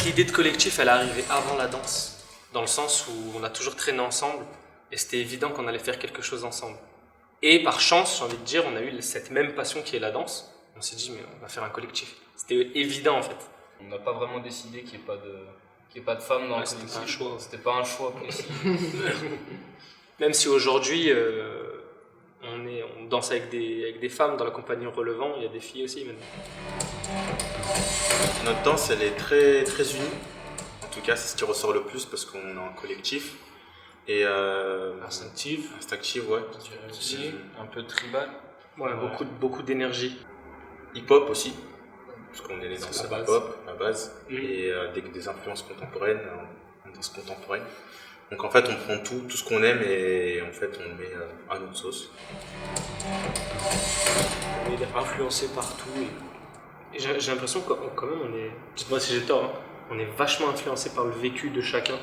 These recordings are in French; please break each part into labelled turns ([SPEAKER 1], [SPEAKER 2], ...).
[SPEAKER 1] l'idée de collectif, elle est arrivée avant la danse, dans le sens où on a toujours traîné ensemble et c'était évident qu'on allait faire quelque chose ensemble. Et par chance, j'ai envie de dire, on a eu cette même passion qui est la danse. On s'est dit, mais on va faire un collectif. C'était évident en fait.
[SPEAKER 2] On n'a pas vraiment décidé qu'il n'y ait pas de femmes dans le collectif.
[SPEAKER 1] C'était pas un choix.
[SPEAKER 2] C'était pas un choix précis.
[SPEAKER 1] Même si aujourd'hui, on danse avec des femmes dans la compagnie Relevant, il y a des filles aussi maintenant.
[SPEAKER 3] Notre danse, elle est très, très unie. En tout cas, c'est ce qui ressort le plus parce qu'on est en collectif. Et
[SPEAKER 1] Instinctive,
[SPEAKER 3] ouais.
[SPEAKER 2] Je dirais aussi un peu tribal.
[SPEAKER 1] Ouais, beaucoup d'énergie.
[SPEAKER 3] Hip-hop aussi, parce qu'on est les danseurs
[SPEAKER 1] la base.
[SPEAKER 3] hip-hop, la base. Et des influences contemporaines, en danse contemporaine. Donc en fait, on prend tout ce qu'on aime et en fait, on le met à notre sauce.
[SPEAKER 1] On est influencé partout. Et j'ai l'impression que quand même, dites-moi si j'ai tort, hein, on est vachement influencé par le vécu de chacun.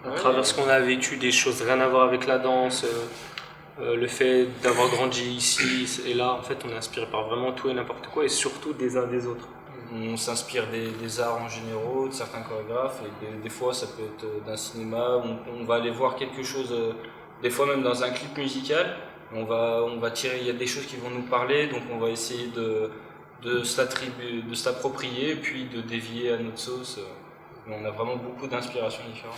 [SPEAKER 1] À travers ce qu'on a vécu, des choses rien à voir avec la danse, le fait d'avoir grandi ici et là, en fait, on est inspiré par vraiment tout et n'importe quoi et surtout des uns des autres.
[SPEAKER 2] On s'inspire des arts en général, de certains chorégraphes, et des fois ça peut être d'un cinéma, on va aller voir quelque chose, des fois même dans un clip musical, on va tirer, il y a des choses qui vont nous parler, donc on va essayer de se l'approprier, puis de dévier à notre sauce. On a vraiment beaucoup d'inspirations différentes.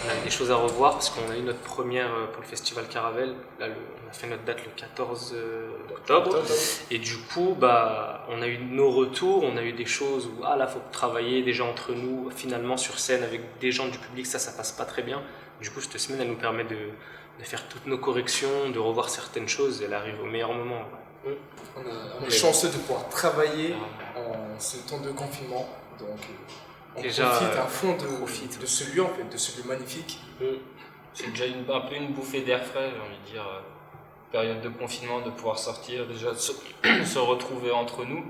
[SPEAKER 1] On avait des choses à revoir parce qu'on a eu notre première pour le festival Caravelle. Là, on a fait notre date le 14 octobre. Et du coup, on a eu nos retours, on a eu des choses où là, il faut travailler déjà entre nous, finalement sur scène avec des gens du public, ça passe pas très bien. Du coup, cette semaine, elle nous permet de faire toutes nos corrections, de revoir certaines choses, et elle arrive au meilleur moment.
[SPEAKER 4] On est chanceux de pouvoir travailler en ce temps de confinement. Donc, on profite à fond de ce lieu, en fait, de ce lieu magnifique.
[SPEAKER 2] C'est déjà un peu une bouffée d'air frais, j'ai envie de dire. Période de confinement, de pouvoir sortir, déjà de se retrouver entre nous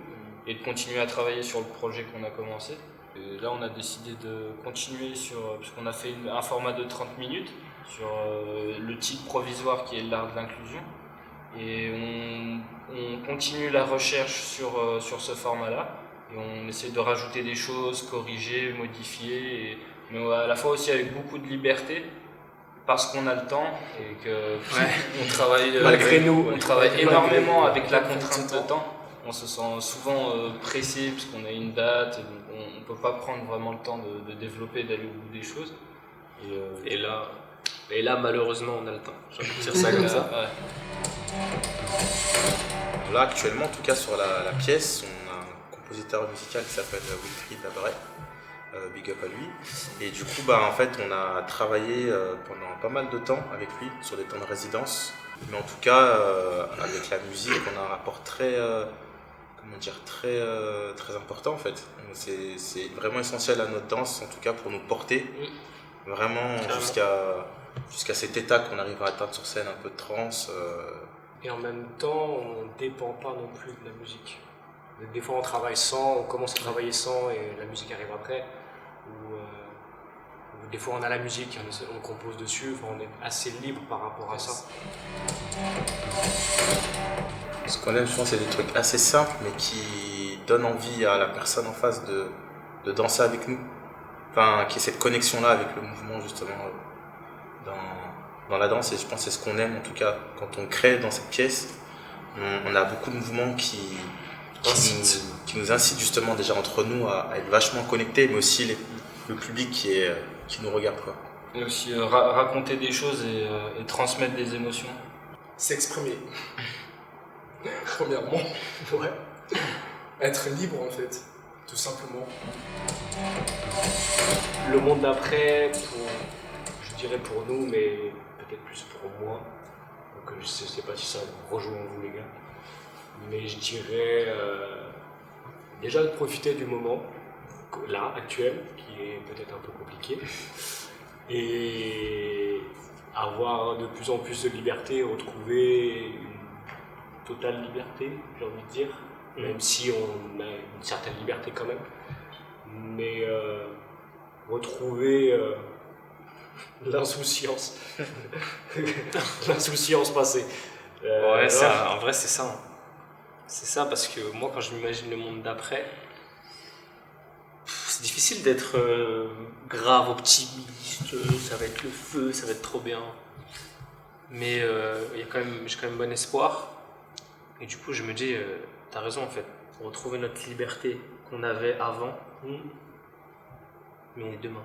[SPEAKER 2] et de continuer à travailler sur le projet qu'on a commencé. Et là, on a décidé de continuer puisqu'on a fait un format de 30 minutes sur le titre provisoire qui est l'art de l'inclusion. Et on continue la recherche sur ce format-là. Et on essaie de rajouter des choses, corriger, modifier, mais à la fois aussi avec beaucoup de liberté, parce qu'on a le temps et qu'on travaille,
[SPEAKER 1] malgré nous,
[SPEAKER 2] on travaille énormément avec la contrainte de temps. On se sent souvent pressé puisqu'on a une date, donc on ne peut pas prendre vraiment le temps de développer, d'aller au bout des choses.
[SPEAKER 1] Et là, malheureusement, on a le temps. J'ai envie de dire ça comme ça.
[SPEAKER 3] Là, actuellement, en tout cas, sur la pièce, on a un compositeur musical qui s'appelle Wilfried Labret. Big up à lui. Et du coup, en fait, on a travaillé pendant pas mal de temps avec lui sur des temps de résidence. Mais en tout cas, avec la musique, on a un rapport très important en fait. C'est vraiment essentiel à notre danse, en tout cas pour nous porter vraiment jusqu'à cet état qu'on arrive à atteindre sur scène, un peu de transe.
[SPEAKER 5] Et en même temps, on ne dépend pas non plus de la musique. Des fois, on travaille sans, on commence à travailler sans et la musique arrive après. Ou des fois, on a la musique, on compose dessus, on est assez libre par rapport à ça.
[SPEAKER 3] Ce qu'on aime, je pense, c'est des trucs assez simples, mais qui donnent envie à la personne en face de danser avec nous. Enfin, qu'il y ait cette connexion-là avec le mouvement, justement, dans la danse. Et je pense que c'est ce qu'on aime, en tout cas, quand on crée dans cette pièce. On a beaucoup de mouvements qui nous incitent justement déjà entre nous à être vachement connectés, mais aussi le public qui nous regarde, quoi.
[SPEAKER 2] Et aussi raconter des choses et transmettre des émotions.
[SPEAKER 4] S'exprimer. Premièrement, ouais. Être libre en fait, tout simplement.
[SPEAKER 5] Le monde d'après, je dirais pour nous, mais peut-être plus pour moi. Donc je sais pas si ça rejoint vous les gars. Mais je dirais déjà de profiter du moment, là, actuel, qui est peut-être un peu compliqué. Et avoir de plus en plus de liberté, retrouver une totale liberté, j'ai envie de dire, même si on a une certaine liberté quand même, mais retrouver l'insouciance, l'insouciance passée.
[SPEAKER 1] En vrai c'est ça. C'est ça, parce que moi, quand je m'imagine le monde d'après, c'est difficile d'être grave optimiste, ça va être le feu, ça va être trop bien. Mais j'ai quand même bon espoir. Et du coup, je me dis, t'as raison en fait, retrouver notre liberté qu'on avait avant, mais demain.